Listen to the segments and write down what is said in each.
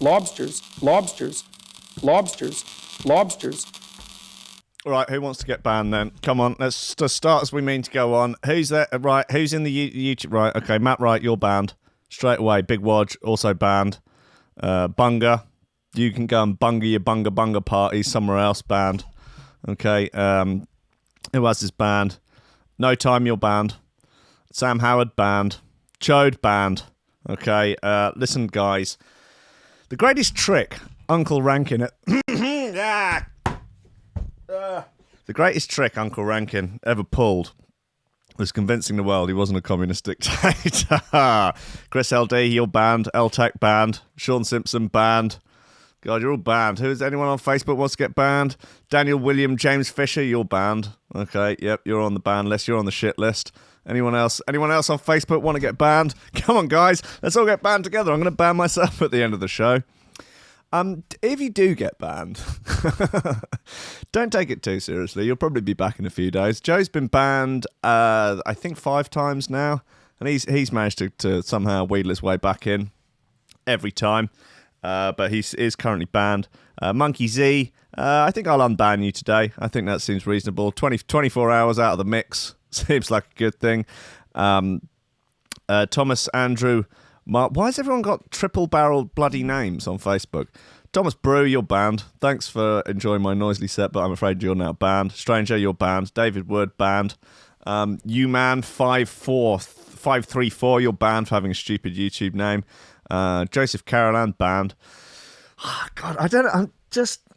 lobsters, lobsters, lobsters, lobsters. All right, who wants to get banned then? Come on, let's just start as we mean to go on. Who's there? Right, who's in the YouTube? Right, okay, Matt Wright, you're banned. Straight away, Big Wodge, also banned. Bunga, you can go and bunga your bunga party somewhere else, banned. Okay, who else is banned? No Time, you're banned. Sam Howard, banned. Chode, banned. Okay, listen, guys. The greatest trick Uncle Rankin... The greatest trick Uncle Rankin ever pulled was convincing the world he wasn't a communist dictator. Chris LD, you're banned. LTech, banned. Sean Simpson, banned. God, you're all banned. Who is anyone on Facebook wants to get banned? Daniel William James Fisher, you're banned. Okay, yep, you're on the ban list. You're on the shit list. Anyone else on Facebook want to get banned? Come on, guys. Let's all get banned together. I'm going to ban myself at the end of the show. If you do get banned, don't take it too seriously. You'll probably be back in a few days. Joe's been banned, I think 5 times now, and he's managed to somehow wheedle his way back in every time. But he is currently banned. Monkey Z, I think I'll unban you today. I think that seems reasonable. 24 hours out of the mix seems like a good thing. Thomas Andrew Mark, why has everyone got triple-barreled bloody names on Facebook? Thomas Brew, you're banned. Thanks for enjoying my noisily set, but I'm afraid you're now banned. Stranger, you're banned. David Wood, banned. UMan534, you're banned for having a stupid YouTube name. Joseph Carolan, banned. Oh, God,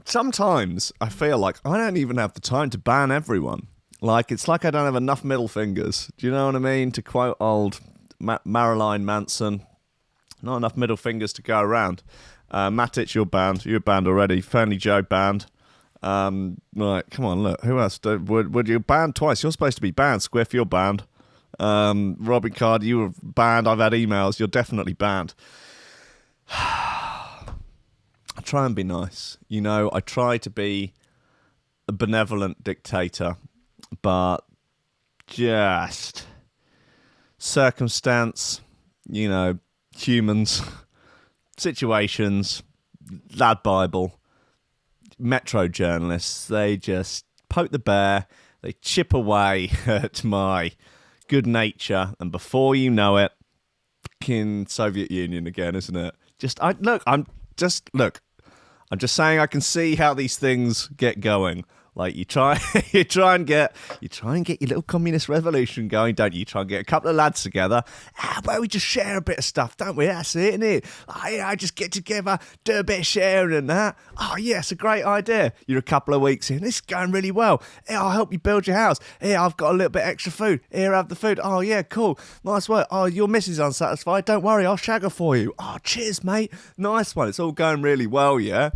sometimes I feel like I don't even have the time to ban everyone. Like, it's like I don't have enough middle fingers. Do you know what I mean? To quote old Marilyn Manson, not enough middle fingers to go around. Matic, you're banned. You're banned already. Fernley Joe, banned. Right, come on, look. Who else? Would you banned twice? You're supposed to be banned. Squiff, you're banned. Robin Card, you were banned. I've had emails. You're definitely banned. I try and be nice. You know, I try to be a benevolent dictator, but just circumstance, you know, humans, situations, Lad Bible, Metro journalists, they just poke the bear, they chip away at my good nature, and before you know it, fucking Soviet Union again, isn't it? I'm just saying I can see how these things get going. Like you try and get your little communist revolution going, don't you? You try and get a couple of lads together. Well, we just share a bit of stuff, don't we? That's it, isn't it? Oh, yeah, just get together, do a bit of sharing and that. Oh, yeah, it's a great idea. You're a couple of weeks in. This is going really well. Here, I'll help you build your house. Here, I've got a little bit extra food. Here, have the food. Oh, yeah, cool. Nice work. Oh, your missus unsatisfied. Don't worry, I'll shag her for you. Oh, cheers, mate. Nice one. It's all going really well, yeah?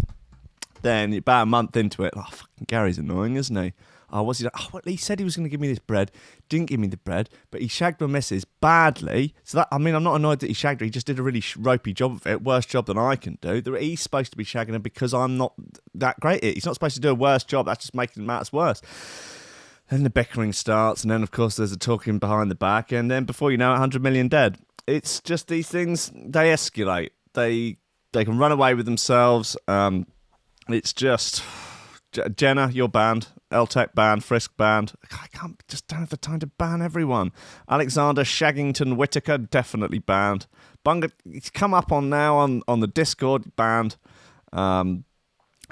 Then about a month into it, fucking Gary's annoying, isn't he? Oh, what's he like? Oh, well, he said he was going to give me this bread, didn't give me the bread, but he shagged my missus badly. So that, I mean, I'm not annoyed that he shagged her. He just did a really ropey job of it, worse job than I can do. He's supposed to be shagging her because I'm not that great at it. He's not supposed to do a worse job. That's just making matters worse. Then the bickering starts, and then, of course, there's a talking behind the back, and then before you know it, 100 million dead. It's just these things, they escalate. They can run away with themselves. It's just Jenna, you're banned. LTech banned. Frisk banned. Don't have the time to ban everyone. Alexander Shaggington Whitaker definitely banned. Bunga, it's come up on now on the Discord, banned.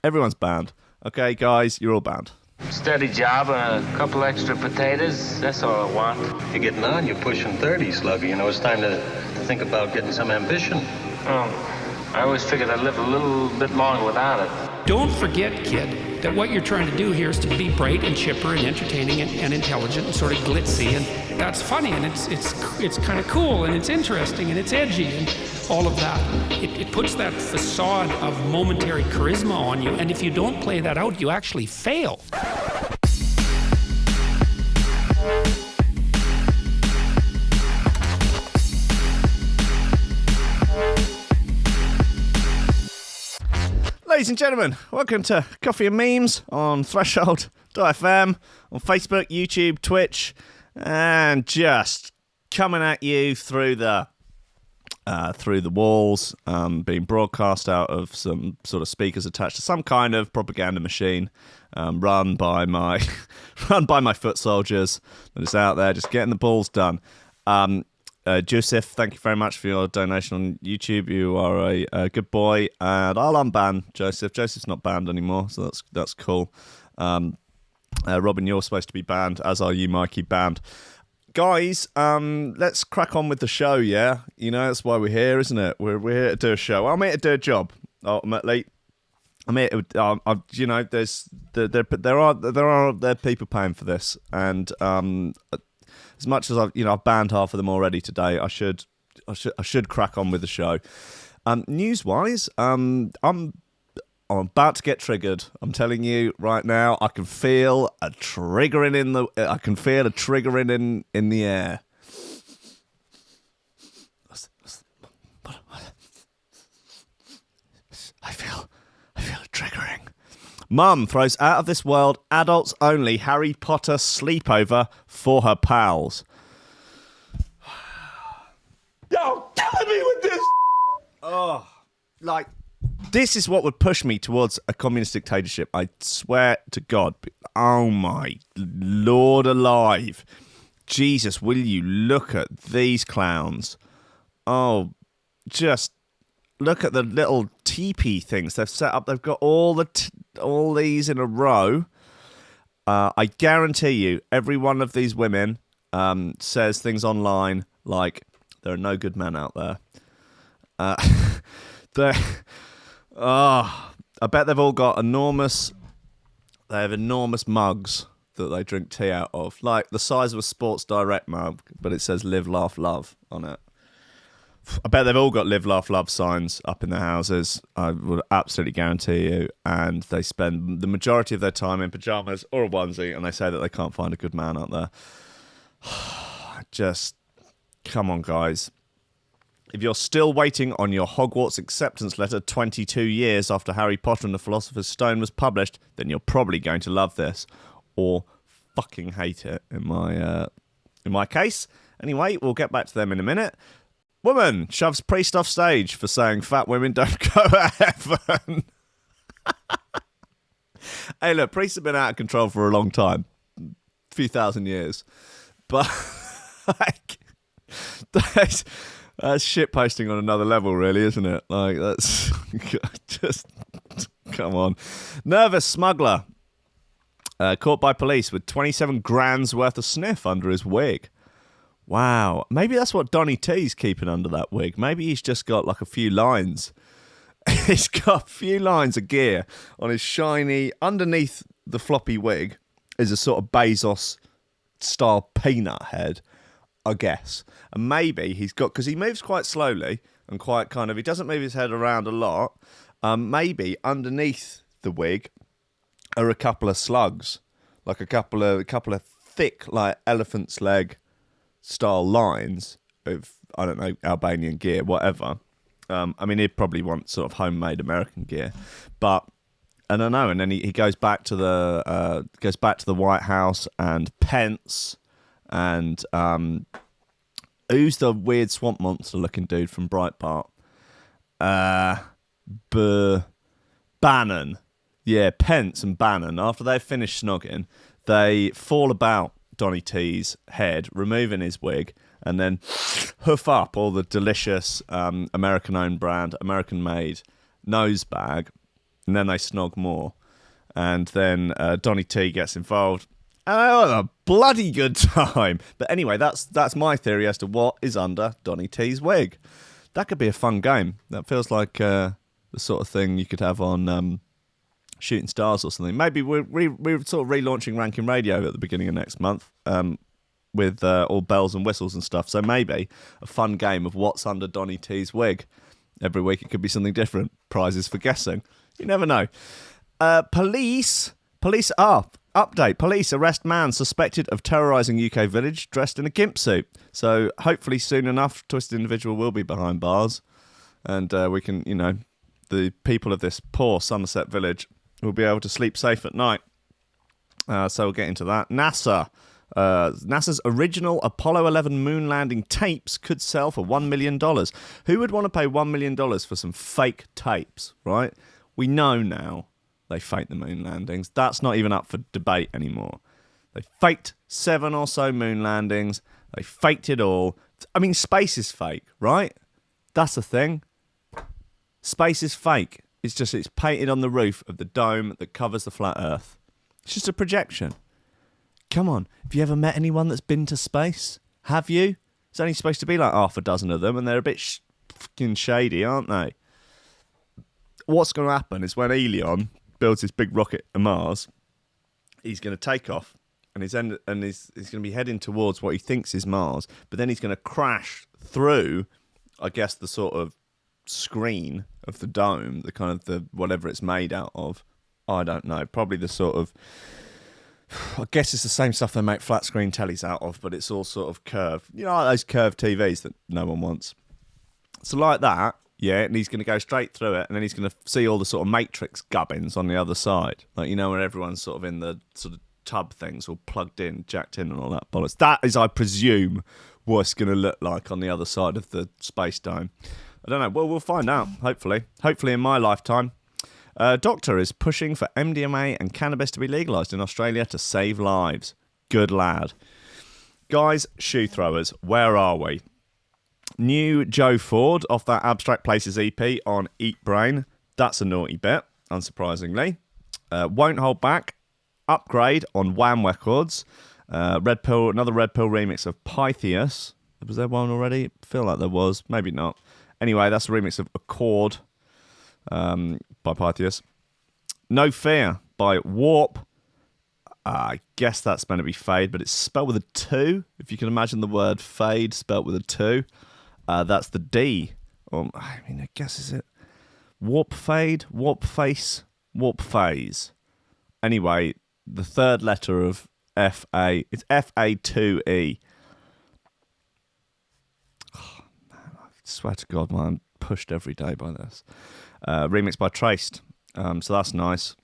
Everyone's banned. Okay, guys, you're all banned. Steady job and a couple extra potatoes. That's all I want. You're getting on. You're pushing 30, Slugger. You know, it's time to think about getting some ambition. Oh, I always figured I'd live a little bit longer without it. Don't forget, kid, that what you're trying to do here is to be bright and chipper and entertaining and intelligent and sort of glitzy, and that's funny, and it's kind of cool, and it's interesting, and it's edgy, and all of that. It puts that facade of momentary charisma on you, and if you don't play that out, you actually fail. Ladies and gentlemen, welcome to Coffee and Memes on Threshold.fm, on Facebook, YouTube, Twitch, and just coming at you through the through the walls, being broadcast out of some sort of speakers attached to some kind of propaganda machine, run by my foot soldiers that is out there just getting the balls done. Joseph, thank you very much for your donation on YouTube. You are a good boy, and I'll unban Joseph. Joseph's not banned anymore, so that's cool. Robin, you're supposed to be banned, as are you, Mikey, banned. Guys, let's crack on with the show, yeah? You know, that's why we're here, isn't it? We're here to do a show. I'm here to do a job, ultimately. I'm here to, you know, there are people paying for this, and as much as I've banned half of them already today, I should crack on with the show. News-wise, I'm about to get triggered. I'm telling you right now. I can feel a triggering in the air. I feel it triggering. Mum throws out of this world adults only Harry Potter sleepover for her pals. Yo, killing me with this. Oh, like. This is what would push me towards a communist dictatorship. I swear to God. Oh, my Lord alive. Jesus, will you look at these clowns? Oh, just look at the little teepee things they've set up. They've got all these in a row. I guarantee you, every one of these women says things online like, there are no good men out there. I bet they've all got enormous mugs that they drink tea out of, like the size of a Sports Direct mug, but it says "Live, Laugh, Love" on it. I bet they've all got "Live, Laugh, Love" signs up in their houses. I would absolutely guarantee you. And they spend the majority of their time in pajamas or a onesie, and they say that they can't find a good man out there. Just come on, guys. If you're still waiting on your Hogwarts acceptance letter 22 years after Harry Potter and the Philosopher's Stone was published, then you're probably going to love this, or fucking hate it. In my case, anyway, we'll get back to them in a minute. Woman shoves priest off stage for saying fat women don't go to heaven. Hey, look, priests have been out of control for a long time, a few thousand years, but like that's shit posting on another level, really, isn't it? Like, that's just come on. Nervous smuggler caught by police with 27 grand's worth of sniff under his wig. Wow, maybe that's what Donny T's keeping under that wig. Maybe he's just got like a few lines. He's got a few lines of gear on his shiny. Underneath the floppy wig is a sort of Bezos-style peanut head, I guess. And maybe he's got, because he moves quite slowly and quite kind of, he doesn't move his head around a lot. Maybe underneath the wig are a couple of slugs, like a couple of thick, like elephant's leg style lines of, I don't know, Albanian gear, whatever. I mean, he'd probably want sort of homemade American gear, but I don't know. And then he goes back to the White House and Pence. And who's the weird swamp monster looking dude from Breitbart? Bannon. Yeah, Pence and Bannon. After they've finished snogging, they fall about Donny T's head, removing his wig, and then hoof up all the delicious American-owned brand, American-made nose bag, and then they snog more. And then Donny T gets involved. Oh, a bloody good time. But anyway, that's my theory as to what is under Donny T's wig. That could be a fun game. That feels like the sort of thing you could have on Shooting Stars or something. Maybe we're sort of relaunching Ranking Radio at the beginning of next month with all bells and whistles and stuff. So maybe a fun game of what's under Donny T's wig. Every week it could be something different. Prizes for guessing. You never know. Police update. Police arrest man suspected of terrorising UK village dressed in a gimp suit. So hopefully soon enough, Twisted Individual will be behind bars. And we can, the people of this poor Somerset village will be able to sleep safe at night. So we'll get into that. NASA NASA's original Apollo 11 moon landing tapes could sell for $1 million. Who would want to pay $1 million for some fake tapes, right? We know now they faked the moon landings. That's not even up for debate anymore. They faked 7 or so moon landings. They faked it all. I mean, space is fake, right? That's the thing. Space is fake. It's painted on the roof of the dome that covers the flat Earth. It's just a projection. Come on, have you ever met anyone that's been to space? Have you? It's only supposed to be like half a dozen of them, and they're a bit fucking shady, aren't they? What's going to happen is when Elon builds his big rocket to Mars, he's going to take off, and he's going to be heading towards what he thinks is Mars, but then he's going to crash through, I guess, the sort of screen of the dome, the kind of the whatever it's made out of. I don't know, probably the sort of, I guess it's the same stuff they make flat screen tellies out of, but it's all sort of curved. You know, like those curved TVs that no one wants. So like that, yeah, and he's going to go straight through it, and then he's going to see all the sort of Matrix gubbins on the other side. Like, you know, where everyone's sort of in the sort of tub things all plugged in, jacked in and all that bollocks. That is, I presume, what it's going to look like on the other side of the space dome. I don't know. Well, we'll find out, hopefully. Hopefully in my lifetime. Doctor is pushing for MDMA and cannabis to be legalised in Australia to save lives. Good lad. Guys, shoe throwers, where are we? New Joe Ford off that Abstract Places EP on Eat Brain. That's a naughty bit, unsurprisingly. Won't Hold Back. Upgrade on Wham Records. Red Pill, another Red Pill remix of Pythias. Was there one already? I feel like there was. Maybe not. Anyway, that's a remix of Accord by Pythias. No Fear by Warp. I guess that's meant to be Fade, but it's spelled with a 2. If you can imagine the word Fade spelled with a 2. That's the D. I guess is it Warp Fade, Warp Face, Warp Phase. Anyway, the third letter of FA, it's FA2E. Oh, man, I swear to God, man, I'm pushed every day by this. Remix by Traced. So that's nice.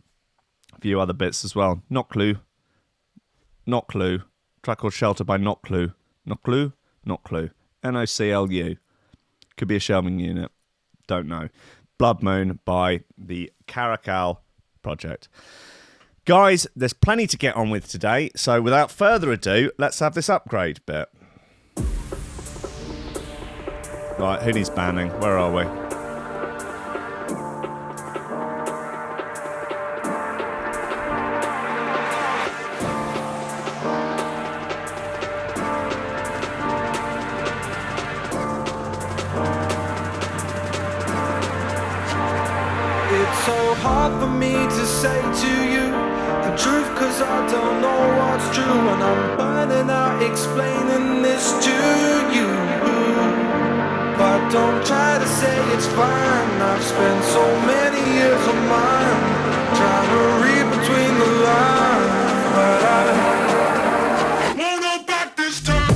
A few other bits as well. Not Clue. Track called Shelter by Not Clue. NOCLU. Could be a shelving unit. Don't know. Blood Moon by the Caracal Project. Guys, there's plenty to get on with today, so without further ado, let's have this upgrade bit. Right, who needs banning? Where are we? It's so hard for me to say to you the truth, cause I don't know what's true, and I'm burning out explaining this to you. But don't try to say it's fine. I've spent so many years of mine trying to read between the lines, but I won't go back this time.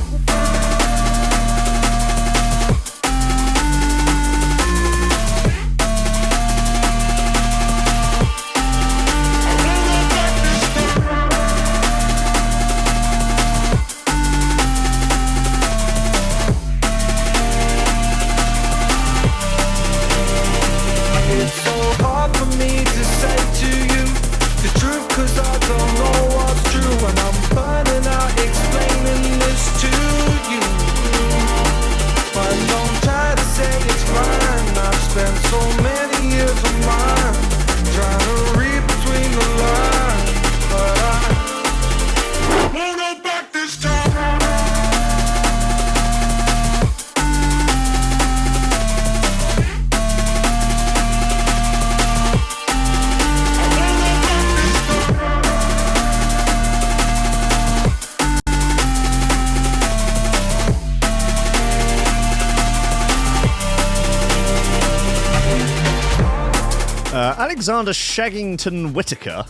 Alexander Shaggington Whitaker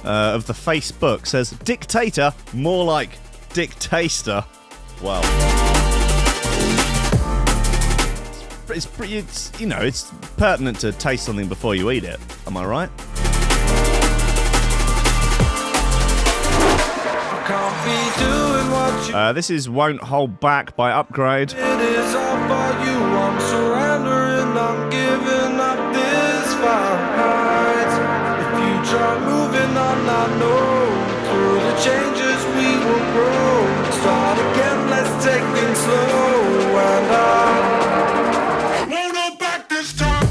of the Facebook says, dictator, more like dictaster. Well, it's you know, it's pertinent to taste something before you eat it. Am I right? can't be doing what you This is Won't Hold Back by Upgrade. It is all for you. I'm surrendering, I'm giving up this fight. If you try moving on, I know through the changes we will grow. Start again, let's take things slow. And I won't hold back this time.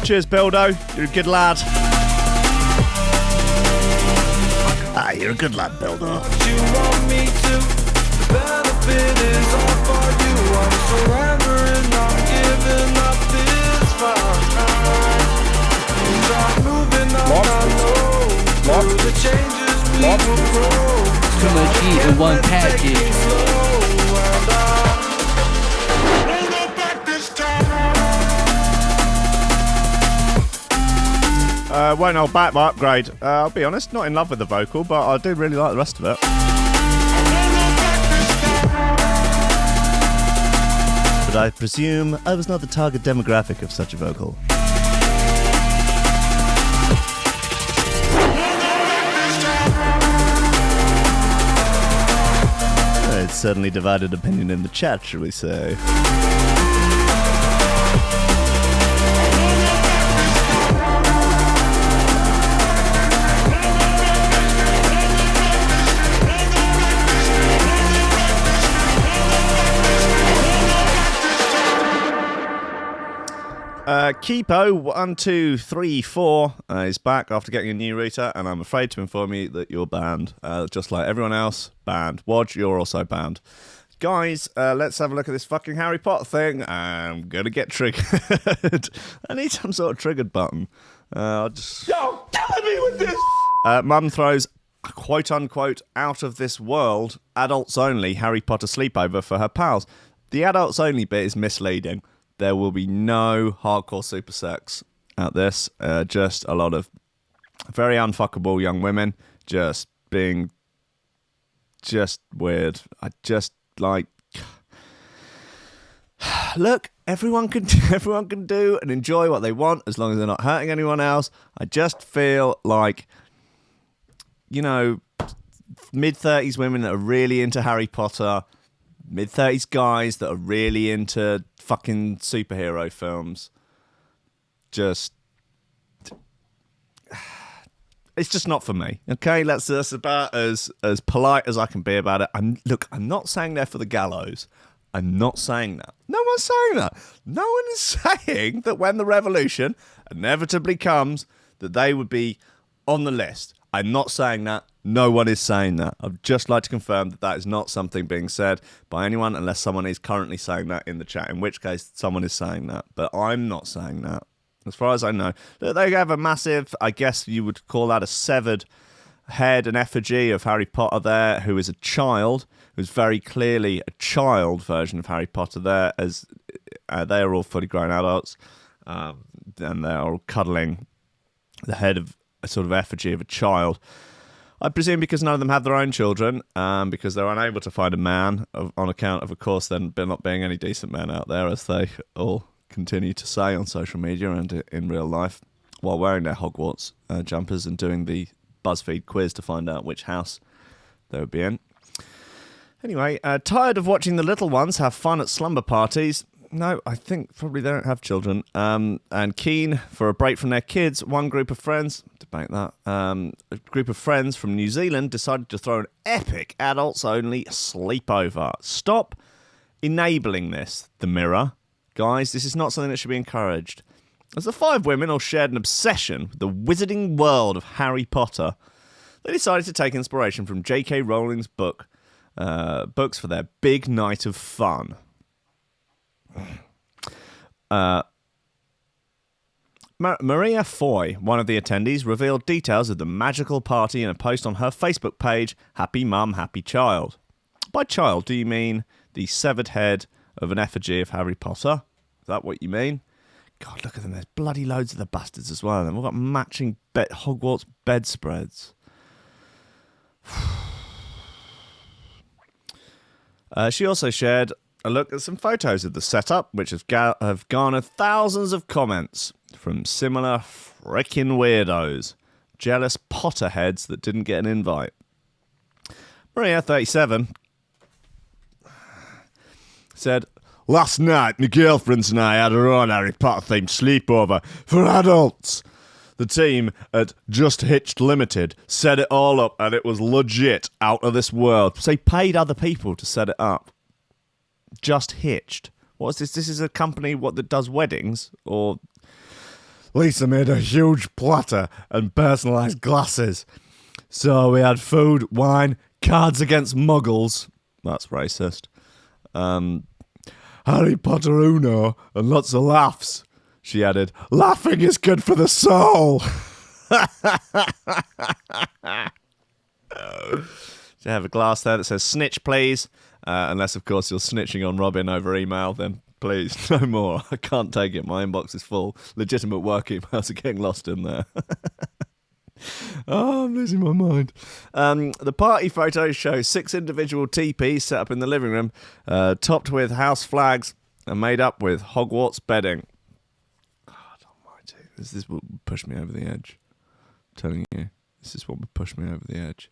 Cheers, Bildo. You're a good lad. You're a good lad, Bildo. What you want me to? The benefit is all for you. I'm surrendering, I'm giving up this fight. You try moving on, I know. Through the changes we will grow. Too much heat in one package. Won't Hold Back by Upgrade. I'll be honest, not in love with the vocal, but I do really like the rest of it. But I presume I was not the target demographic of such a vocal. It's certainly divided opinion in the chat, shall we say. Keepo1234 is back after getting a new router, and I'm afraid to inform you that you're banned. Just like everyone else, banned. Wodge, you're also banned. Guys, let's have a look at this fucking Harry Potter thing. I'm gonna get triggered. I need some sort of triggered button. Yo, killing me with this! Mum throws a quote-unquote out-of-this-world, adults-only Harry Potter sleepover for her pals. The adults-only bit is misleading. There will be no hardcore super sex at this. Just a lot of very unfuckable young women just being just weird. I just like... Look, everyone can do and enjoy what they want as long as they're not hurting anyone else. I just feel like, you know, mid-30s women that are really into Harry Potter, mid-30s guys that are really into fucking superhero films, just... It's just not for me, okay? That's about as polite as I can be about it. I'm not saying they're for the gallows. I'm not saying that. No one's saying that. No one is saying that when the revolution inevitably comes, that they would be on the list. I'm not saying that. No one is saying that. I'd just like to confirm that that is not something being said by anyone, unless someone is currently saying that in the chat, in which case someone is saying that. But I'm not saying that. As far as I know, they have a massive, I guess you would call that a severed head and effigy of Harry Potter there, who is a child, who's very clearly a child version of Harry Potter there, as they are all fully grown adults, and they're all cuddling the head of a sort of effigy of a child. I presume because none of them have their own children, because they're unable to find a man, on account of course, there not being any decent men out there, as they all continue to say on social media and in real life, while wearing their Hogwarts jumpers and doing the BuzzFeed quiz to find out which house they would be in. Anyway, tired of watching the little ones have fun at slumber parties? No, I think probably they don't have children. And keen for a break from their kids, one group of friends, debate that, a group of friends from New Zealand decided to throw an epic adults-only sleepover. Stop enabling this, The Mirror. Guys, this is not something that should be encouraged. As the five women all shared an obsession with the wizarding world of Harry Potter, they decided to take inspiration from J.K. Rowling's books for their big night of fun. Maria Foy, one of the attendees, revealed details of the magical party in a post on her Facebook page, Happy Mum, Happy Child. By child, do you mean the severed head of an effigy of Harry Potter? Is that what you mean? God, look at them. There's bloody loads of the bastards as well. They've all got matching Hogwarts bedspreads. She also shared a look at some photos of the setup, which have garnered thousands of comments from similar frickin' weirdos, jealous potterheads that didn't get an invite. Maria, 37, said, "Last night, my girlfriends and I had our own Harry Potter-themed sleepover for adults. The team at Just Hitched Limited set it all up, and it was legit out of this world." So they paid other people to set it up. Just Hitched. What's this? This is a company that does weddings? Or Lisa made a huge platter and personalised glasses. So we had food, wine, Cards Against Muggles. That's racist. Harry Potter Uno and lots of laughs. She added, "Laughing is good for the soul." So I have a glass there that says "snitch, please." Unless, of course, you're snitching on Robin over email, then please, no more. I can't take it. My inbox is full. Legitimate work emails are getting lost in there. Oh, I'm losing my mind. The party photos show 6 individual teepees set up in the living room, topped with house flags and made up with Hogwarts bedding. God almighty. This is what would push me over the edge. I'm telling you. This is what would push me over the edge.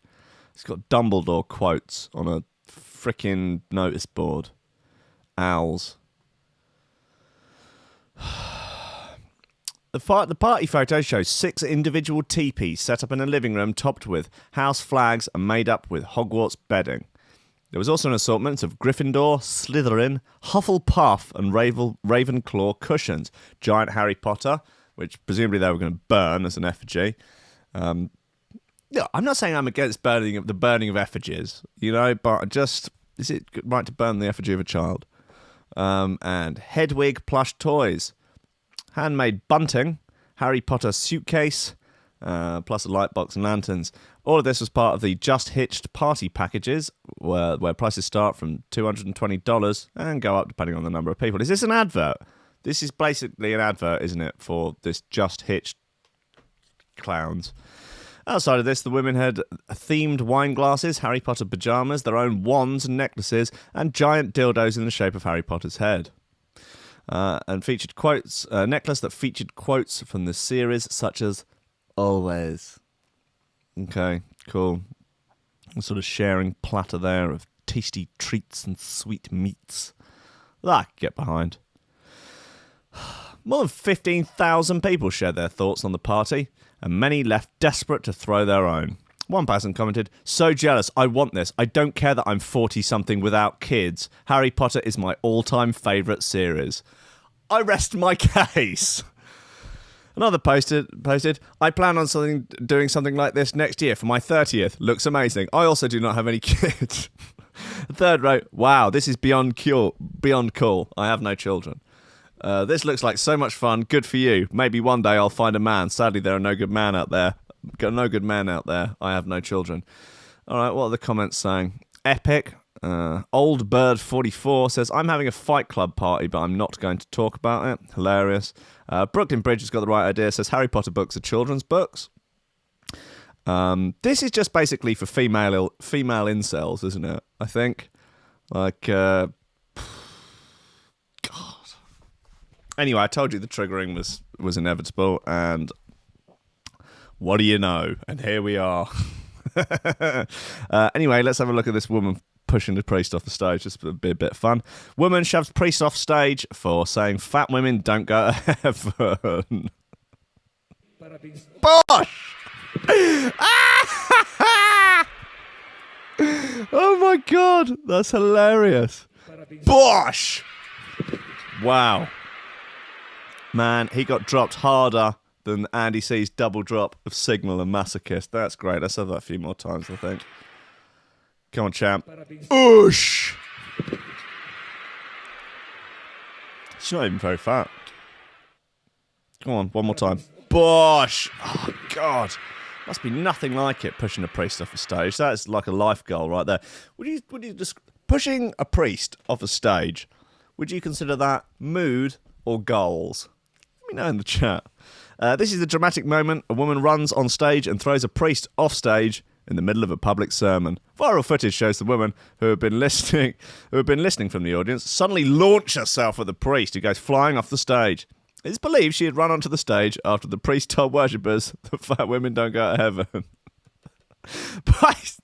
It's got Dumbledore quotes on a frickin' notice board. Owls. The party photo shows 6 individual teepees set up in a living room topped with house flags and made up with Hogwarts bedding. There was also an assortment of Gryffindor, Slytherin, Hufflepuff and Ravenclaw cushions. Giant Harry Potter, which presumably they were going to burn as an effigy. Yeah, I'm not saying I'm against the burning of effigies, but just, is it right to burn the effigy of a child? And Hedwig plush toys. Handmade bunting, Harry Potter suitcase, plus a light box and lanterns. All of this was part of the Just Hitched party packages, where prices start from $220 and go up depending on the number of people. Is this an advert? This is basically an advert, isn't it, for this Just Hitched clowns. Outside of this, the women had themed wine glasses, Harry Potter pyjamas, their own wands and necklaces, and giant dildos in the shape of Harry Potter's head. And featured quotes, a necklace that featured quotes from the series, such as "Always." Okay, cool. A sort of sharing platter there of tasty treats and sweet meats that I could get behind. More than 15,000 people shared their thoughts on the party, and many left desperate to throw their own. One person commented, "So jealous, I want this. I don't care that I'm 40-something without kids. Harry Potter is my all-time favourite series." I rest my case. Another posted, "I plan on doing something like this next year for my 30th. Looks amazing. I also do not have any kids." The third wrote, "Wow, this is beyond cool. I have no children. This looks like so much fun. Good for you. Maybe one day I'll find a man. Sadly, there are no good men out there. I have no children." All right, what are the comments saying? Epic. Old Bird 44 says, "I'm having a Fight Club party, but I'm not going to talk about it." Hilarious. Brooklyn Bridge has got the right idea. Says, "Harry Potter books are children's books." This is just basically for female incels, isn't it? I think. God. Anyway, I told you the triggering was inevitable, and what do you know? And here we are. Anyway, let's have a look at this woman pushing the priest off the stage. Just to be a bit fun. Woman shoves priest off stage for saying fat women don't go to heaven. Bosh! Oh my god, that's hilarious. Bosh! Wow. Man, he got dropped harder than Andy C's double drop of Signal and Masochist. That's great. Let's have that a few more times, I think. Come on, champ. Oosh! She's not even very fat. Come on, one more time. Bosh! Oh, God. Must be nothing like it, pushing a priest off a stage. That's like a life goal right there. Would you just pushing a priest off a stage, would you consider that mood or goals? Let me know in the chat. This is a dramatic moment. A woman runs on stage and throws a priest off stage in the middle of a public sermon. Viral footage shows the woman who had been listening from the audience suddenly launch herself at the priest, who goes flying off the stage. It's believed she had run onto the stage after the priest told worshippers that fat women don't go to heaven. But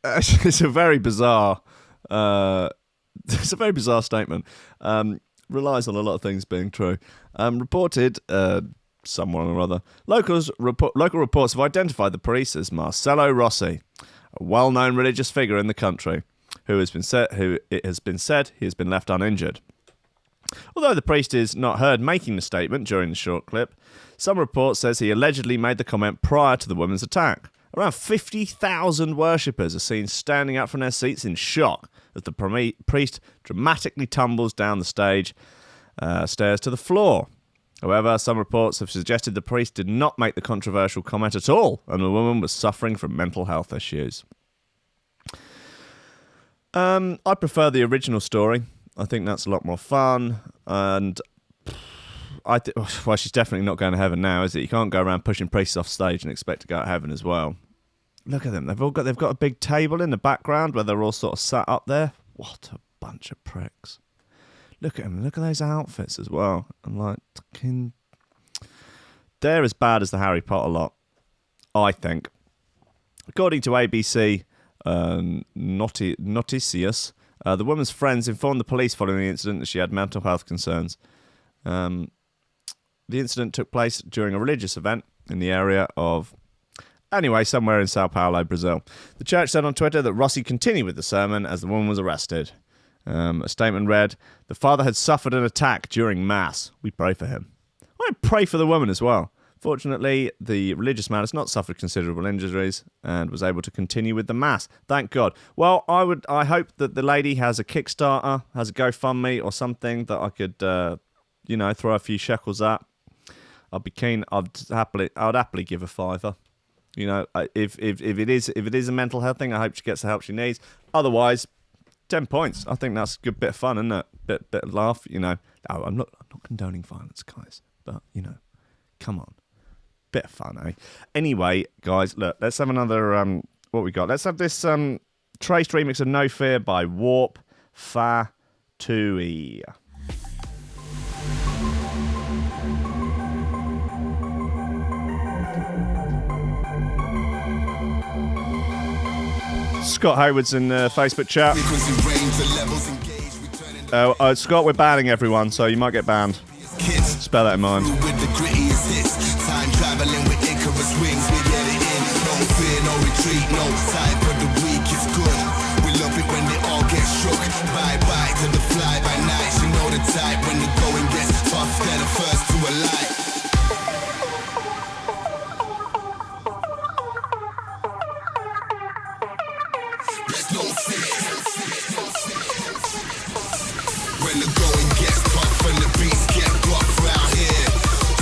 it's a very bizarre. It's a very bizarre statement. Relies on a lot of things being true. Reported someone or other. Local reports have identified the priest as Marcello Rossi, a well-known religious figure in the country, who it has been said he has been left uninjured. Although the priest is not heard making the statement during the short clip, some reports says he allegedly made the comment prior to the woman's attack. Around 50,000 worshippers are seen standing up from their seats in shock as the priest dramatically tumbles down the stage stairs to the floor. However, some reports have suggested the priest did not make the controversial comment at all, and the woman was suffering from mental health issues. I prefer the original story. I think that's a lot more fun, and well, she's definitely not going to heaven now, is it? You can't go around pushing priests off stage and expect to go to heaven as well. Look at them. They've got a big table in the background where they're all sort of sat up there. What a bunch of pricks. Look at them. Look at those outfits as well. I'm like, they're as bad as the Harry Potter lot, I think. According to ABC Noticias, the woman's friends informed the police following the incident that she had mental health concerns. The incident took place during a religious event in the area of... Anyway, somewhere in Sao Paulo, Brazil. The church said on Twitter that Rossi continued with the sermon as the woman was arrested. A statement read, "The father had suffered an attack during Mass. We pray for him." I pray for the woman as well. Fortunately, the religious man has not suffered considerable injuries and was able to continue with the Mass. Thank God. Well, I hope that the lady has a Kickstarter, has a GoFundMe or something that I could, throw a few shekels at. I'd be keen. I'd happily give a $5. You know, if it is a mental health thing, I hope she gets the help she needs. Otherwise, 10 points. I think that's a good bit of fun, isn't it? Bit of laugh. You know, no, I'm not condoning violence, guys. But come on, bit of fun, eh? Anyway, guys, look, let's have another. What we got? Let's have this Trace remix of No Fear by Warp Fatui. Scott Hayward's in the Facebook chat. Scott, we're banning everyone, so you might get banned. Spell that in mind. Time traveling with Icarus wings, we get it in. No fear, no retreat, no time for the weak, it's good. We love it when they all get shook. Bye bye to the fly by night. You know the type when the going gets tough, they're the first to alight. There's no fear. When the going gets tough and the beats get rough round here,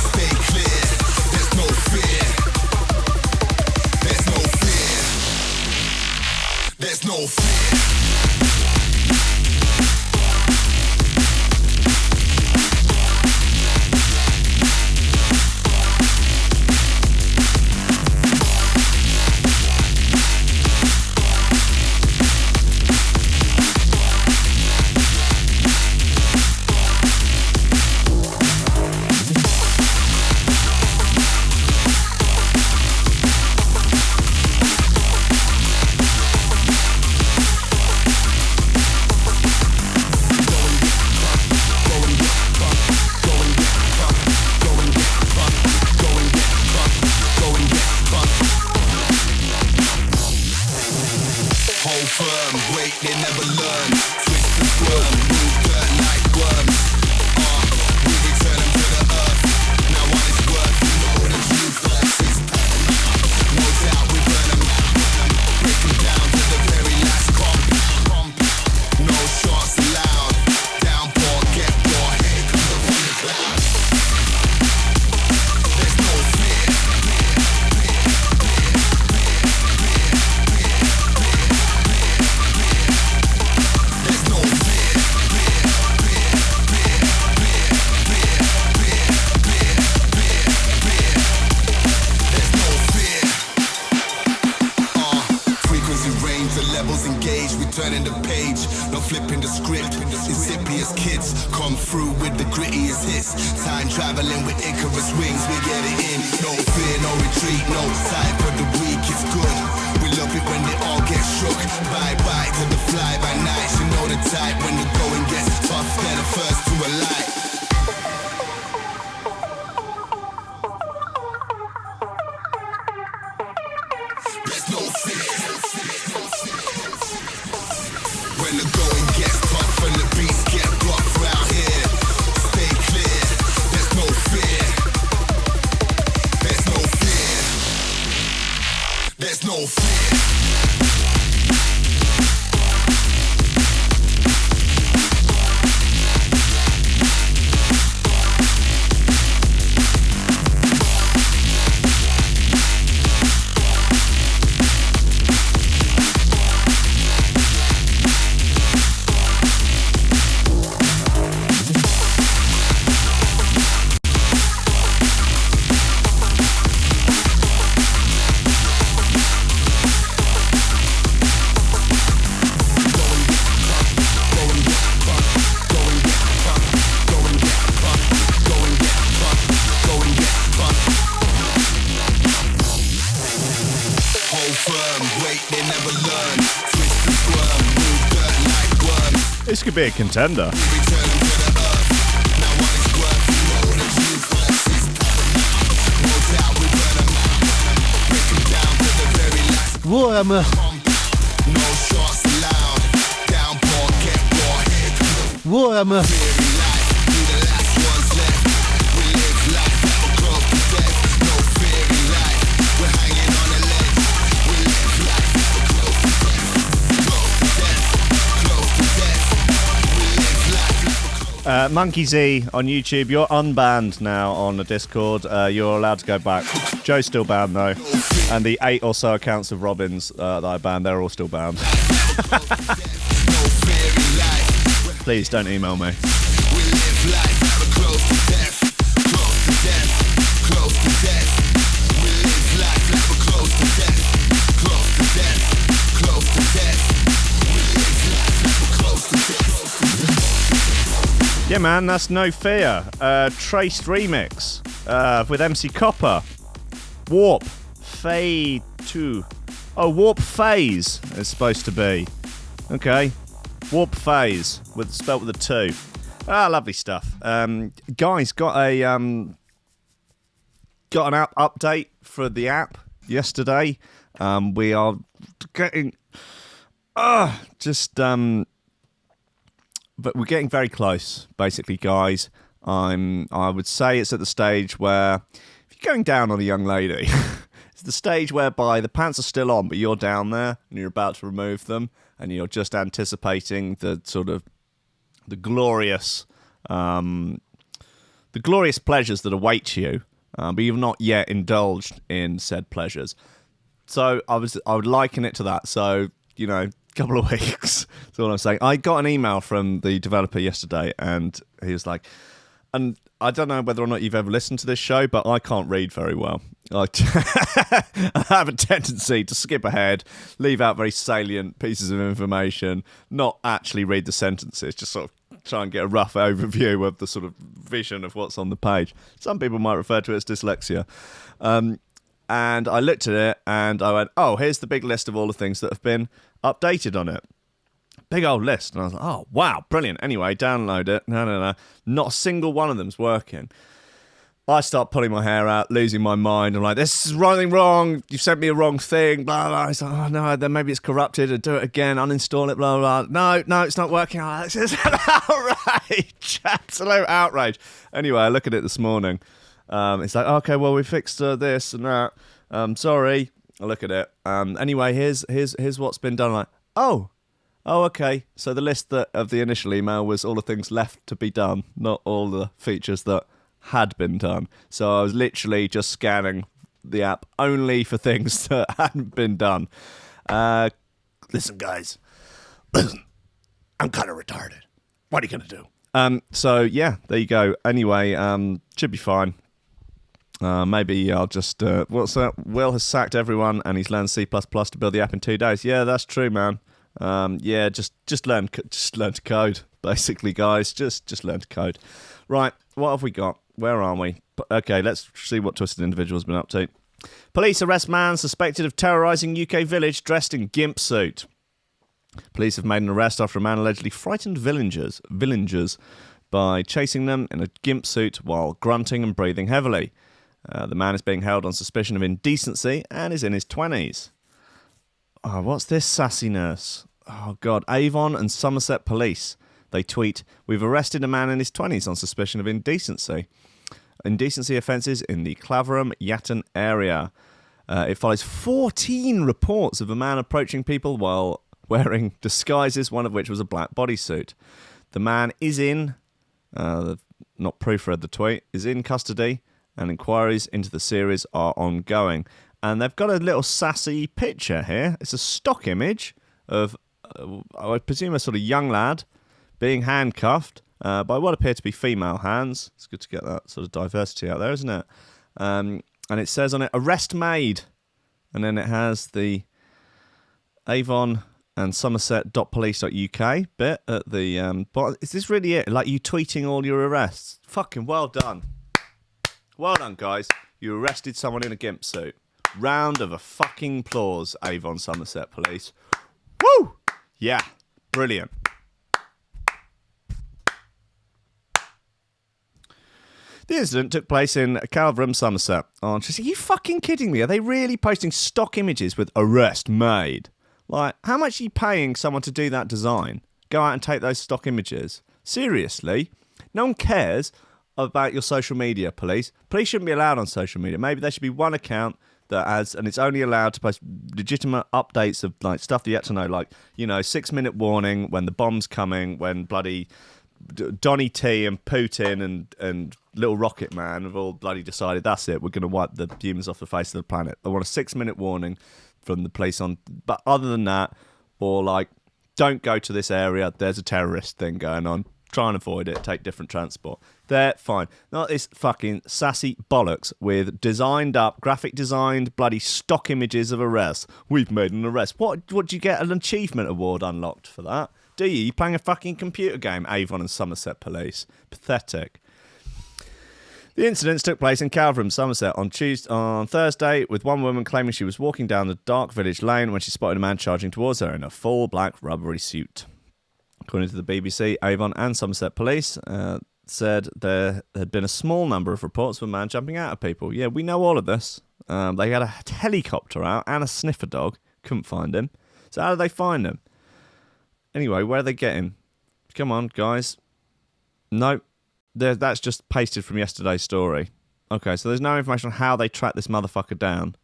stay clear. There's no fear. There's no fear. There's no fear. script. Insidious kids come through with the grittiest hits. Time traveling with Icarus wings, we get it in. No fear, no retreat, no time for the weak, it's good. We love it when they all get shook. Bye-bye to the fly-by-night. You know the type when the going gets tough, they're the first to alight. There's no fear. When the going gets tough and the beats get rough round here, stay clear. There's no fear. There's no fear. There's no fear. This could be a contender. Warhammer. Warhammer. Monkey Z on YouTube, you're unbanned now on the Discord. You're allowed to go back. Joe's still banned though, and the 8 or so accounts of Robin's that I banned, they're all still banned. Please don't email me. Yeah, man, that's No Fear. Traced remix with MC Copper. Warp Phase 2. Oh, Warp Phase it's supposed to be. Okay. Warp Phase spelled with a 2. Ah, lovely stuff. Guys, got an app update for the app yesterday. We are getting but we're getting very close, basically, guys. I would say it's at the stage where if you're going down on a young lady, it's the stage whereby the pants are still on, but you're down there and you're about to remove them, and you're just anticipating the sort of the glorious pleasures that await you, but you've not yet indulged in said pleasures. So I would liken it to that. So, you know, couple of weeks. That's all I'm saying. I got an email from the developer yesterday, and he was like, and I don't know whether or not you've ever listened to this show, but I can't read very well. I have a tendency to skip ahead, leave out very salient pieces of information, not actually read the sentences, just sort of try and get a rough overview of the sort of vision of what's on the page. Some people might refer to it as dyslexia. And I looked at it and I went, oh, here's the big list of all the things that have been updated on it. Big old list. And I was like, oh, wow, brilliant. Anyway, download it. No. Not a single one of them's working. I start pulling my hair out, losing my mind. I'm like, this is running wrong. You sent me a wrong thing. Blah, blah. It's like, oh, no, then maybe it's corrupted. I'll do it again. Uninstall it, blah, blah. No, it's not working. Oh, this is an outrage. Absolute outrage. Anyway, I look at it this morning. It's like, okay, well, we fixed this and that. Sorry. I look at it. Anyway, here's what's been done. I'm like, oh, okay. So the list of the initial email was all the things left to be done, not all the features that had been done. So I was literally just scanning the app only for things that hadn't been done. Listen, guys. Listen, I'm kind of retarded. What are you going to do? So, yeah, there you go. Anyway, should be fine. Maybe I'll just... what's that? Will has sacked everyone and he's learned C++ to build the app in 2 days. Yeah, that's true, man. Yeah, just learn to code, basically, guys. Just learn to code. Right, what have we got? Where are we? Okay, let's see what Twisted Individual's been up to. Police arrest man suspected of terrorising UK village dressed in gimp suit. Police have made an arrest after a man allegedly frightened villagers by chasing them in a gimp suit while grunting and breathing heavily. The man is being held on suspicion of indecency and is in his 20s. Oh, what's this sassiness? Oh, God. Avon and Somerset Police. They tweet, "We've arrested a man in his 20s on suspicion of indecency. Indecency offences in the Claverham Yatton area." It follows 14 reports of a man approaching people while wearing disguises, one of which was a black bodysuit. The man is in, not proofread the tweet, is in custody, and inquiries into the series are ongoing. And they've got a little sassy picture here. It's a stock image of, I presume, a sort of young lad being handcuffed by what appear to be female hands. It's good to get that sort of diversity out there, isn't it? And it says on it, "Arrest made." And then it has the Avon and Somerset.police.uk bit at the bottom. Is this really it? Like you tweeting all your arrests? Fucking well done. Well done, guys. You arrested someone in a gimp suit. Round of a fucking applause, Avon Somerset Police. Woo! Yeah, brilliant. The incident took place in Calverham, Somerset. Are you fucking kidding me? Are they really posting stock images with "arrest made"? Like, how much are you paying someone to do that design? Go out and take those stock images. Seriously? No one cares about your social media, police. Police shouldn't be allowed on social media. Maybe there should be one account that has, and it's only allowed to post legitimate updates of like stuff that you have to know, like, 6-minute warning when the bomb's coming, when bloody Donny T and Putin and Little Rocket Man have all bloody decided that's it, we're going to wipe the humans off the face of the planet. I want a 6-minute warning from the police on, but other than that, or like, don't go to this area, there's a terrorist thing going on, try and avoid it, take different transport. They're fine. Not this fucking sassy bollocks with graphic designed bloody stock images of arrests. We've made an arrest. What do you get an achievement award unlocked for that? Do you? You're playing a fucking computer game, Avon and Somerset Police. Pathetic. The incidents took place in Calverham, Somerset on Thursday, with one woman claiming she was walking down the dark village lane when she spotted a man charging towards her in a full black rubbery suit. According to the BBC, Avon and Somerset Police said there had been a small number of reports of a man jumping out of people. Yeah, we know all of this. They had a helicopter out and a sniffer dog. Couldn't find him. So how did they find him? Anyway, where did they get him? Come on, guys. No, that's just pasted from yesterday's story. Okay, so there's no information on how they tracked this motherfucker down.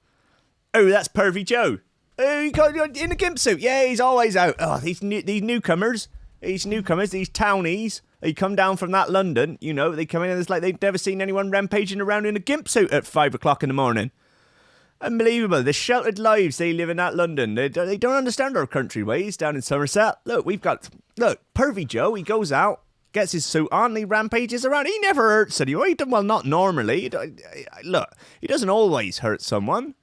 Oh, that's Pervy Joe. Oh, he got in a gimp suit. Yeah, he's always out. Oh, these newcomers, these townies, they come down from that London, they come in and it's like they've never seen anyone rampaging around in a gimp suit at 5 o'clock in the morning. Unbelievable. The sheltered lives they live in that London. They don't understand our country ways down in Somerset. Look, Pervy Joe, he goes out, gets his suit on, he rampages around. He never hurts anyone. Well, not normally. Look, he doesn't always hurt someone.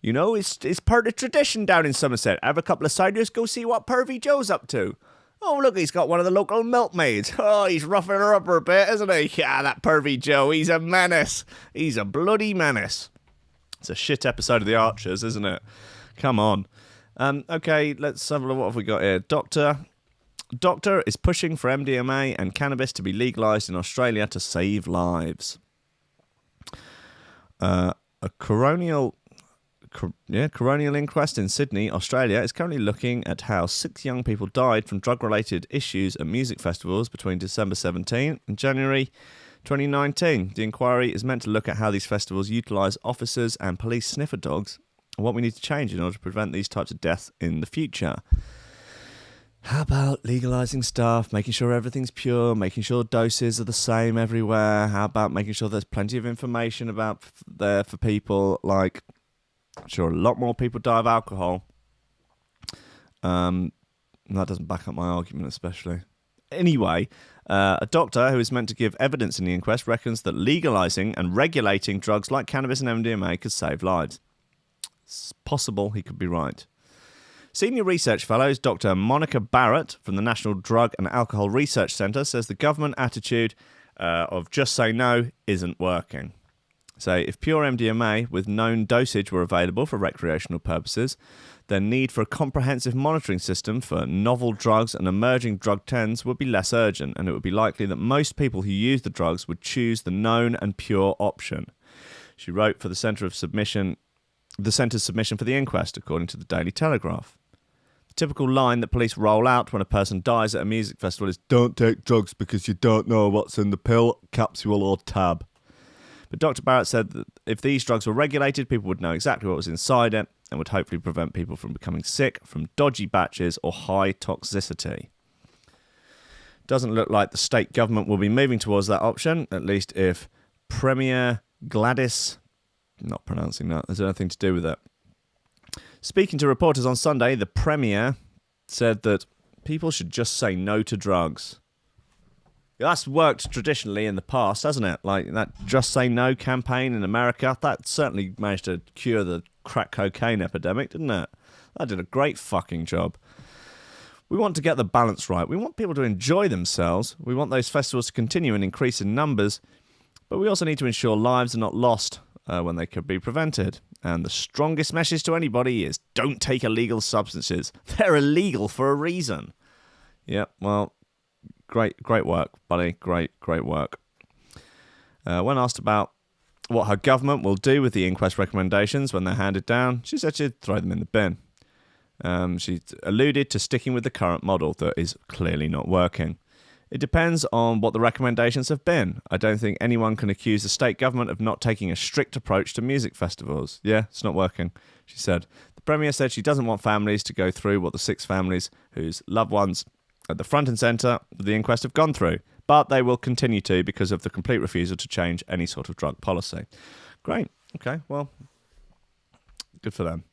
It's part of tradition down in Somerset. Have a couple of ciders, go see what Pervy Joe's up to. Oh, look, he's got one of the local milkmaids. Oh, he's roughing her up a bit, isn't he? Yeah, that Pervy Joe, he's a menace. He's a bloody menace. It's a shit episode of The Archers, isn't it? Come on. Okay, let's have a look. What have we got here? Doctor is pushing for MDMA and cannabis to be legalised in Australia to save lives. A coronial inquest in Sydney, Australia, is currently looking at how 6 young people died from drug-related issues at music festivals between December 17 and January 2019. The inquiry is meant to look at how these festivals utilise officers and police sniffer dogs and what we need to change in order to prevent these types of deaths in the future. How about legalising stuff, making sure everything's pure, making sure doses are the same everywhere? How about making sure there's plenty of information about there for people? Like, I'm sure a lot more people die of alcohol. That doesn't back up my argument especially. Anyway, a doctor who is meant to give evidence in the inquest reckons that legalising and regulating drugs like cannabis and MDMA could save lives. It's possible he could be right. Senior Research Fellows Dr. Monica Barrett from the National Drug and Alcohol Research Centre says the government attitude of just say no isn't working. So if pure MDMA with known dosage were available for recreational purposes, then need for a comprehensive monitoring system for novel drugs and emerging drug trends would be less urgent, and it would be likely that most people who use the drugs would choose the known and pure option. She wrote for the Centre's submission for the inquest, according to the Daily Telegraph. The typical line that police roll out when a person dies at a music festival is, "Don't take drugs because you don't know what's in the pill, capsule or tab." But Dr. Barrett said that if these drugs were regulated, people would know exactly what was inside it and would hopefully prevent people from becoming sick from dodgy batches or high toxicity. Doesn't look like the state government will be moving towards that option, at least if Premier Gladys, not pronouncing that, there's nothing to do with it. Speaking to reporters on Sunday, the Premier said that people should just say no to drugs. That's worked traditionally in the past, hasn't it? Like that Just Say No campaign in America, that certainly managed to cure the crack cocaine epidemic, didn't it? That did a great fucking job. We want to get the balance right. We want people to enjoy themselves. We want those festivals to continue and increase in numbers. But we also need to ensure lives are not lost when they could be prevented. And the strongest message to anybody is don't take illegal substances. They're illegal for a reason. Yep, well, great work, buddy. Great work. When asked about what her government will do with the inquest recommendations when they're handed down, she said she'd throw them in the bin. She alluded to sticking with the current model that is clearly not working. It depends on what the recommendations have been. I don't think anyone can accuse the state government of not taking a strict approach to music festivals. Yeah, it's not working, she said. The Premier said she doesn't want families to go through what the 6 families whose loved ones at the front and centre of the inquest have gone through, but they will continue to because of the complete refusal to change any sort of drug policy. Great. Okay, well, good for them.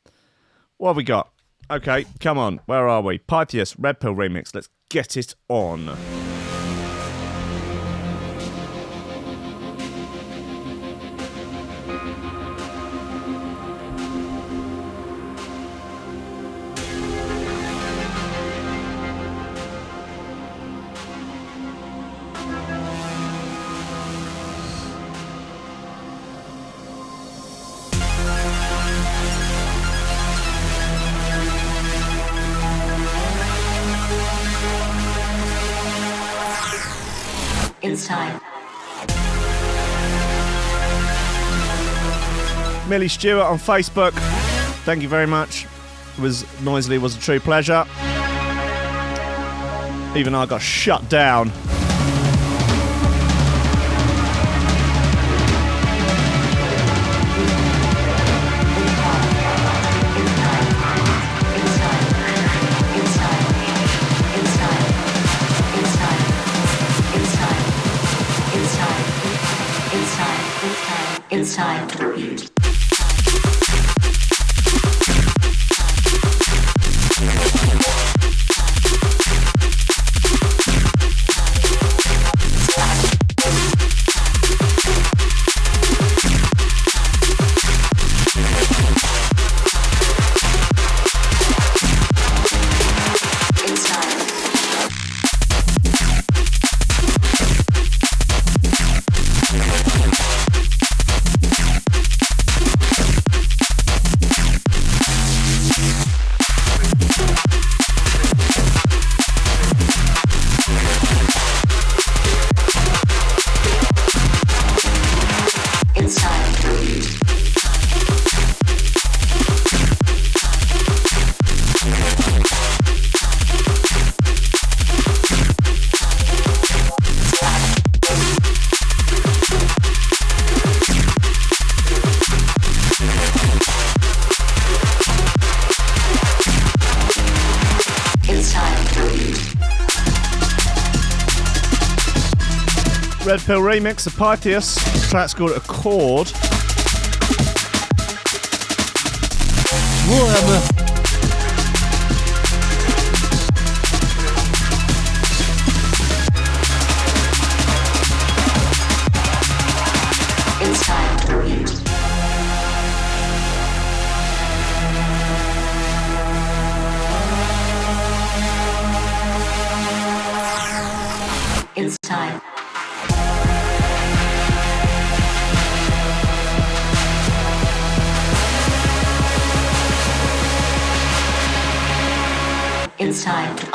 What have we got? Okay, come on. Where are we? Pythias, Red Pill remix. Let's get it on. It's time. Millie Stewart on Facebook. Thank you very much. Noisily was a true pleasure. Even I got shut down. It's time to repeat. Red Pill remix of Pythias. The track's called Accord. It's time to repeat. It's time to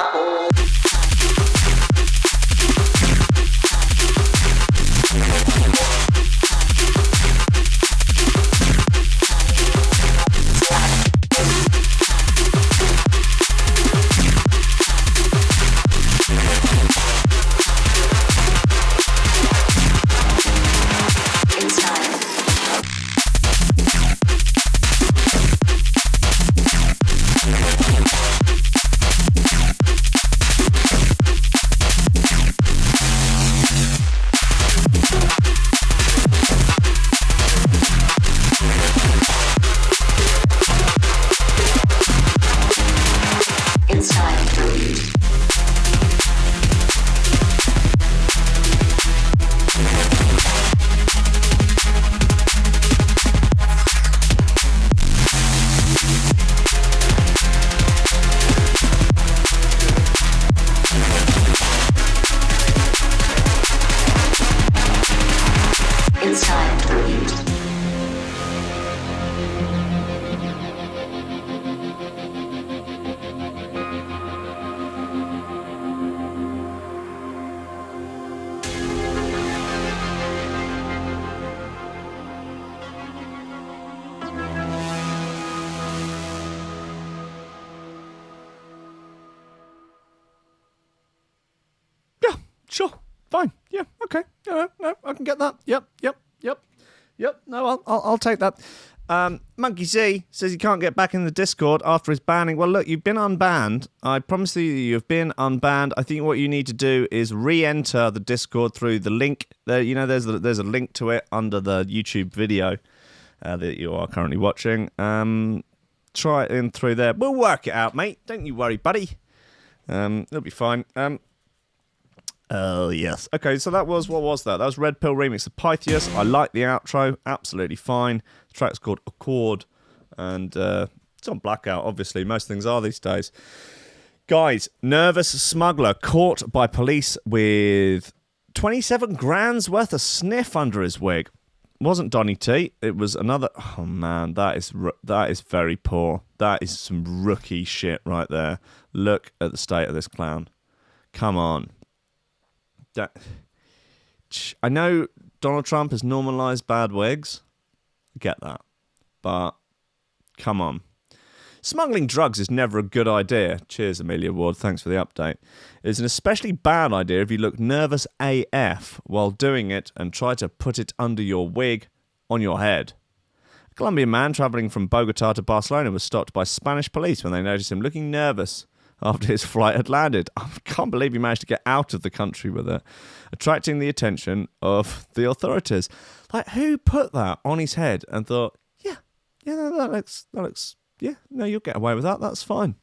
Sure, fine, yeah, okay, no, I can get that. Yep. No, I'll take that. Monkey Z says he can't get back in the Discord after his banning. Well, look, you've been unbanned. I promise you, you've been unbanned. I think what you need to do is re-enter the Discord through the link. There, there's a link to it under the YouTube video that you are currently watching. Try it in through there. We'll work it out, mate. Don't you worry, buddy. It'll be fine. Oh, yes. Okay, so what was that? That was Red Pill remix of Pythias. I like the outro. Absolutely fine. The track's called Accord. And it's on Blackout, obviously. Most things are these days. Guys, nervous smuggler caught by police with 27 grand's worth of sniff under his wig. Wasn't Donny T. It was another... Oh, man, that is very poor. That is some rookie shit right there. Look at the state of this clown. Come on. I know Donald Trump has normalised bad wigs. I get that. But, come on. Smuggling drugs is never a good idea. Cheers, Amelia Ward. Thanks for the update. It's an especially bad idea if you look nervous AF while doing it and try to put it under your wig on your head. A Colombian man travelling from Bogota to Barcelona was stopped by Spanish police when they noticed him looking nervous after his flight had landed. I can't believe he managed to get out of the country with it, attracting the attention of the authorities. Like, who put that on his head and thought, that looks, you'll get away with that, that's fine.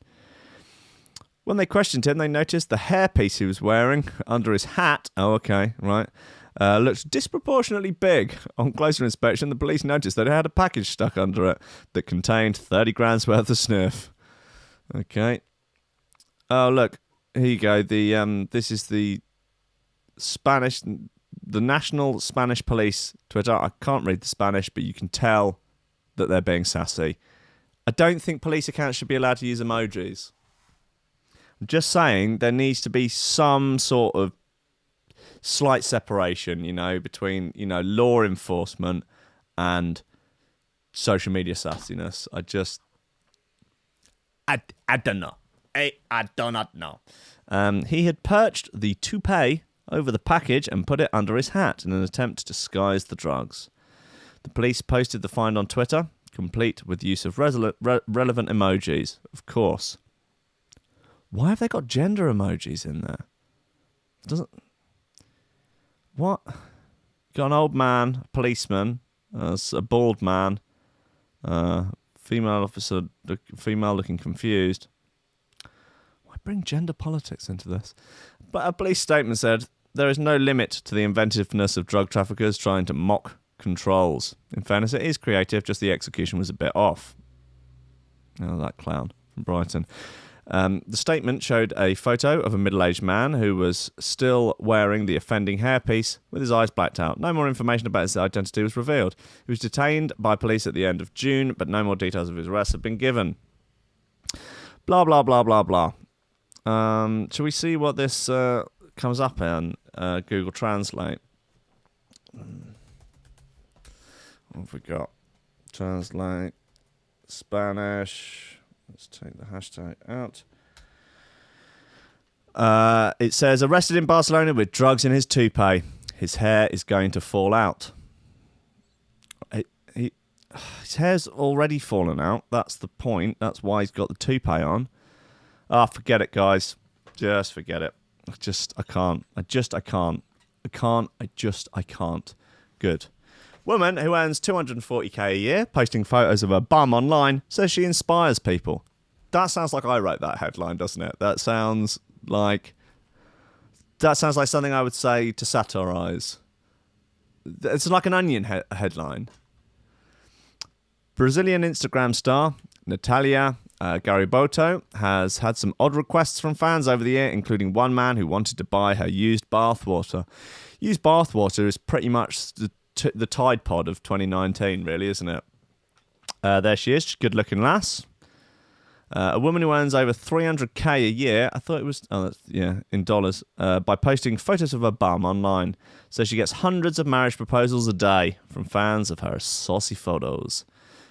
When they questioned him, they noticed the hairpiece he was wearing under his hat, looked disproportionately big. On closer inspection, the police noticed that it had a package stuck under it that contained 30 grand's worth of snuff. Okay. Oh, look, here you go. This is the National Spanish Police Twitter. I can't read the Spanish, but you can tell that they're being sassy. I don't think police accounts should be allowed to use emojis. I'm just saying there needs to be some sort of slight separation, between, law enforcement and social media sassiness. I don't know. I do not know. He had perched the toupee over the package and put it under his hat in an attempt to disguise the drugs. The police posted the find on Twitter, complete with use of relevant emojis, of course. Why have they got gender emojis in there? What? Got an old man, a policeman, a bald man, female officer, female looking confused. Bring gender politics into this. But a police statement said, there is no limit to the inventiveness of drug traffickers trying to mock controls. In fairness, it is creative, just the execution was a bit off. Oh, that clown from Brighton. The statement showed a photo of a middle-aged man who was still wearing the offending hairpiece with his eyes blacked out. No more information about his identity was revealed. He was detained by police at the end of June, but no more details of his arrest have been given. Blah, blah, blah, blah, blah. Shall we see what this comes up on Google Translate? What have we got? Translate Spanish. Let's take the hashtag out. It says, arrested in Barcelona with drugs in his toupee. His hair is going to fall out. His hair's already fallen out. That's the point. That's why he's got the toupee on. Forget it, guys. Just forget it. I can't. I can't. Good. Woman who earns $240k a year, posting photos of her bum online, says she inspires people. That sounds like I wrote that headline, doesn't it? That sounds like something I would say to satirize. It's like an Onion headline. Brazilian Instagram star Natalia Gariboto has had some odd requests from fans over the year, including one man who wanted to buy her used bathwater. Used bathwater is pretty much the Tide Pod of 2019, really, isn't it? There she is, good-looking lass. A woman who earns over $300k a year, I thought it was, in dollars, by posting photos of her bum online. So she gets hundreds of marriage proposals a day from fans of her saucy photos.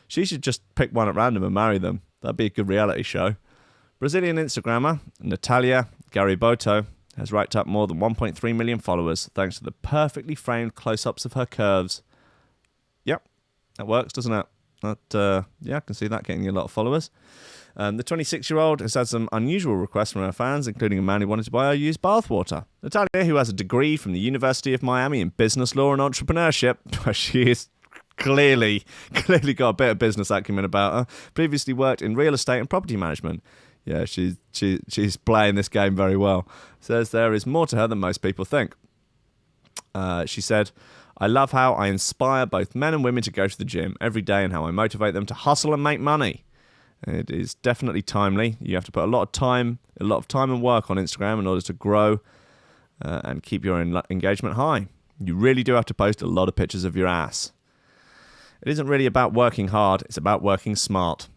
She should just pick one at random and marry them. That'd be a good reality show. Brazilian Instagrammer Natalia Gariboto has racked up more than 1.3 million followers thanks to the perfectly framed close-ups of her curves. Yep, that works, doesn't it? I can see that getting you a lot of followers. The 26-year-old has had some unusual requests from her fans, including a man who wanted to buy her used bathwater. Natalia, who has a degree from the University of Miami in business law and entrepreneurship, she is clearly got a bit of business acumen about her, previously worked in real estate and property management. Yeah, she's playing this game very well. Says there is more to her than most people think. She said, I love how I inspire both men and women to go to the gym every day and how I motivate them to hustle and make money. It is definitely timely. You have to put a lot of time and work on Instagram in order to grow and keep your engagement high. You really do have to post a lot of pictures of your ass. It isn't really about working hard, it's about working smart.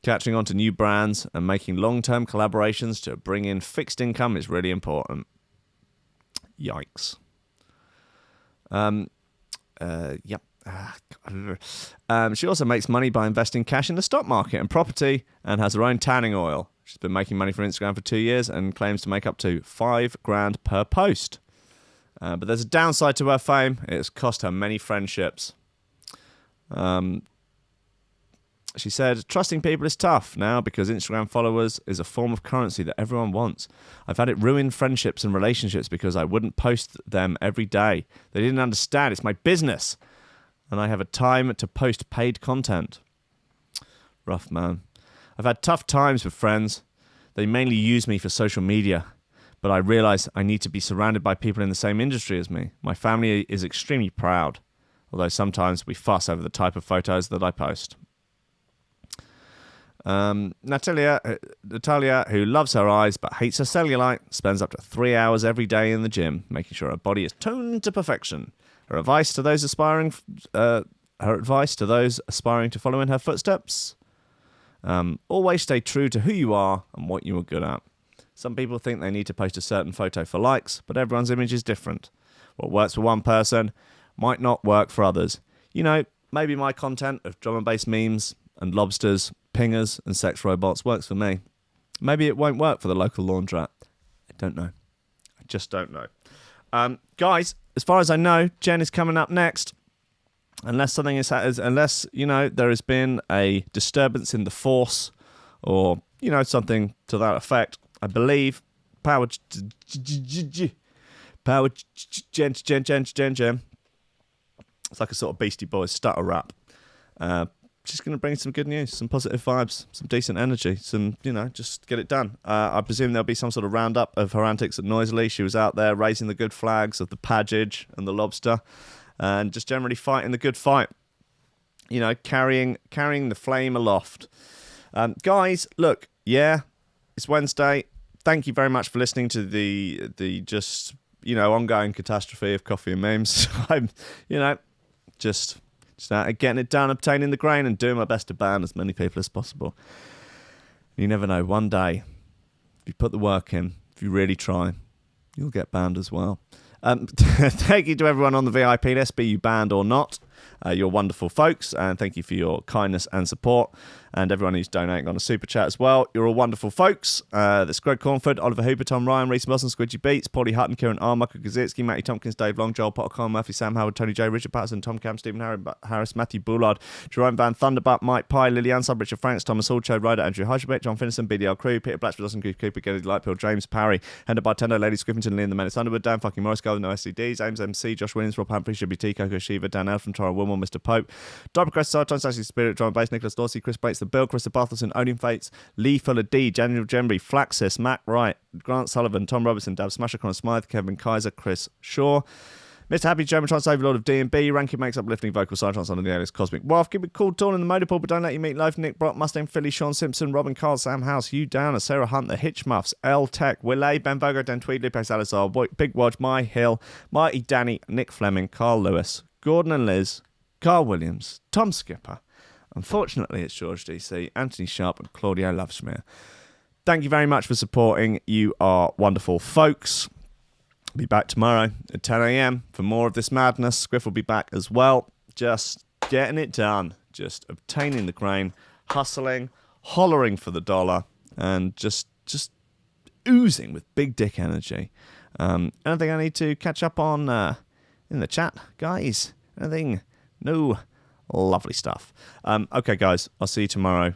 Catching on to new brands and making long-term collaborations to bring in fixed income is really important. Yikes. Yep. She also makes money by investing cash in the stock market and property and has her own tanning oil. She's been making money for Instagram for 2 years and claims to make up to $5,000 per post. But there's a downside to her fame. It's cost her many friendships. She said, trusting people is tough now because Instagram followers is a form of currency that everyone wants. I've had it ruin friendships and relationships because I wouldn't post them every day. They didn't understand. It's my business. And I have a time to post paid content. Rough, man. I've had tough times with friends. They mainly use me for social media. But I realize I need to be surrounded by people in the same industry as me. My family is extremely proud. Although sometimes we fuss over the type of photos that I post. Natalia, who loves her eyes but hates her cellulite, spends up to 3 hours every day in the gym, making sure her body is toned to perfection. Her advice to those aspiring to follow in her footsteps: always stay true to who you are and what you are good at. Some people think they need to post a certain photo for likes, but everyone's image is different. What works for one person might not work for others. You know, maybe my content of drum and bass memes and lobsters, pingers and sex robots works for me. Maybe it won't work for the local laundrette. I don't know. I just don't know. Guys, as far as I know, Jen is coming up next. Unless there has been a disturbance in the force or, something to that effect, I believe Power Jen. It's like a sort of Beastie Boys stutter rap. Just going to bring some good news, some positive vibes, some decent energy, just get it done. I presume there'll be some sort of roundup of her antics at Noisily. She was out there raising the good flags of the Padgage and the Lobster and just generally fighting the good fight. Carrying the flame aloft. Guys, look, it's Wednesday. Thank you very much for listening to the just, ongoing catastrophe of coffee and memes. I'm, just out getting it done, obtaining the grain, and doing my best to ban as many people as possible. You never know. One day, if you put the work in, if you really try, you'll get banned as well. Thank you to everyone on the VIP list, be you banned or not. You're wonderful folks, and thank you for your kindness and support. And everyone who's donating on a super chat as well, you're all wonderful folks. There's Greg Cornford, Oliver Hooper, Tom Ryan, Reece Mosson, Squidgy Beats, Pauly Hutton, Ciarán R, Michael Kedzierski, Matty Tomkins, Dave Long, Joel Potter, Colm Murphy, Sam Howard, Tony J, Richard Patterson, Tom Camm, Stephen Harris, Matthieu Boulard, Jeroen Van Thunderbutt, Mike Pye, Lily Unsub, Richard Franks, Thomas Hall, Chode Ryder, Andrew Heichelbech, John Finison, BDR Crew, Peter Blatchford, Dawson Cooper, Gennady Lightfield, James Parry, Hendo Bartendo, Lady Scriffington, Lee and the Men of Thunderwood, Dan fucking Morris, Guy With No STD, James MC, Josh Williams, Rob Humphrey, Shibby T, Coco Shiva, Dan L from Taran Wilmore, Mr. Pope, Double Crest, Sarton, Sassy Spirit, Drum Bass, Nicolas Lorcy, Kris Breaks, The Bill, Karissa Barthelson, Odin Fates, Lee Fuller D, Daniel Gembury, Flaxis, Matt Wright, Grant Sullivan, Tom Robertson, Dab Smasher, Connor Smythe, Kevin Kaiser, Chris Shaw, Mr. Happy German Trans Overlord of D&B, Rankin makes uplifting vocal Sergeants under the alias Cosmic Wolf, Give it cool Dawn in the Motorpool, but don't let you meet life, Nick Brock, Mustang Philly, Sean Simpson, Robin Carl, Sam House, Hugh Downer, Sarah Hunt, The Hitch Muffs, L Tech, Willay, Ben Vogo, Dan Tweed, Lupe Salazar, Big Wodge, My Hill, Mighty Danny, Nick Fleming, Carl Lewis, Gordon and Liz, Carl Williams, Tom Skipper. Unfortunately, it's George DC, Anthony Sharp, and Claudio Loveschmier. Thank you very much for supporting. You are wonderful folks. I'll be back tomorrow at 10 a.m. for more of this madness. Squiff will be back as well. Just getting it done. Just obtaining the grain, hustling, hollering for the dollar, and just oozing with big dick energy. Anything I need to catch up on in the chat, guys? Anything? No. Lovely stuff. Okay, guys, I'll see you tomorrow.